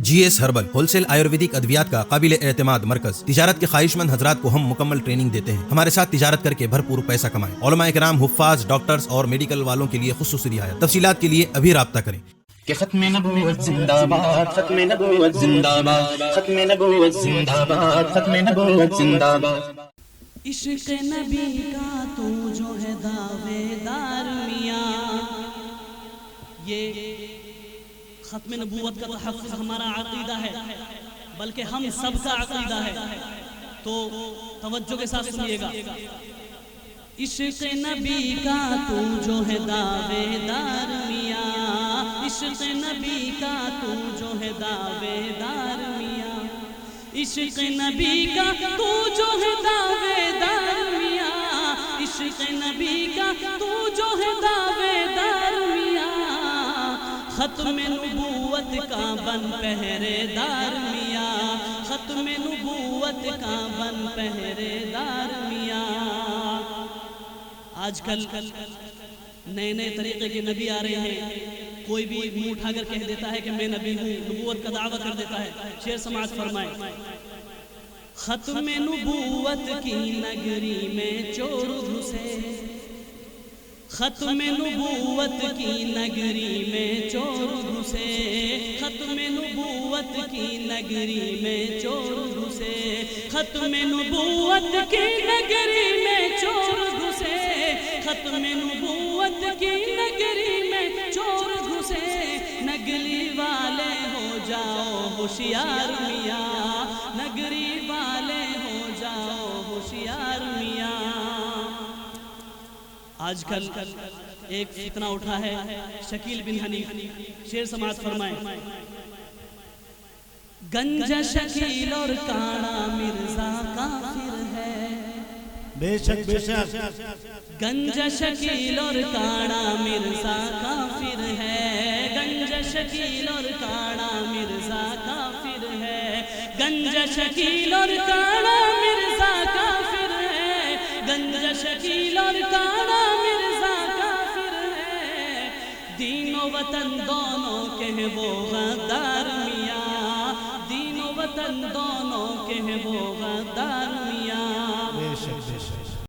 جی S herbal wholesale Ayurvedic ادویات کا قابل اعتماد مرکز، تجارت کے خواہش مند حضرات کو ہم مکمل ٹریننگ دیتے ہیں۔ ہمارے ساتھ تجارت کر کے بھرپور پیسہ کمائیں۔ علماء کرام، حفاظ، ڈاکٹرز اور میڈیکل والوں کے لیے خصوصی رعایت۔ تفصیلات کے لیے ابھی رابطہ کریں۔ کہ ختم نبوت زندہ باد، ختم نبوت زندہ باد، ختم نبوت زندہ باد، ختم نبوت زندہ باد۔ عشق نبی کا تو جو ہے دعوے دار میاں، یہ ختم نبوت کا تحفظ ہمارا عقیدہ ہے، بلکہ ہم سب کا عقیدہ ہے، تو توجہ کے ساتھ سنیے گا۔ عشق نبی کا تو جو ہے دعوے دار میاں، عشق نبی کا تو جو ہے دعوے دار میاں، عشق نبی کا تو جو ہے دعوے دار میاں، عشق نبی کا تو جو ہے دعوے دار میاں، ختم نبوت کا بن پہرے دار میاں، ختم نبوت کا بن پہرے دار میاں۔ آج کل نئے نئے طریقے کے نبی آ رہے ہیں، کوئی بھی منہ اٹھا کر کہہ دیتا ہے کہ میں نبی ہوں، نبوت کا دعویٰ کر دیتا ہے۔ شعر سماعت فرمائیں۔ ختم نبوت کی نگری میں چور گھسے، ختم نبوت کی نگری میں چور گھسے، ختم نبوت کی نگری میں چور گھسے، ختم نبوت کی نگری میں چور گھسے، ختم نبوت کی نگری میں چور گھسے، نگری والے ہو جاؤ ہوشیار میاں، نگری والے ہو جاؤ ہوشیار میاں۔ آج کل ایک فتنہ اٹھا ہے شکیل بن حنیف، شعر سماعت فرمائیں۔ گنجا شکیل اور کاڑا مرزا کافر ہے، بے شک بے شک، گنجا شکیل اور کاڑا مرزا کافر ہے، گنجا شکیل اور کاڑا مرزا کافر ہے، گنجا شکیل اور کاڑا مرزا کافر ہے، گنجا شکیل اور کاڑا مرزا کافر ہے، دین و وطن دونوں کے ہیں وہ غدار میاں، دین و وطن دونوں کے ہیں وہ غدار میاں۔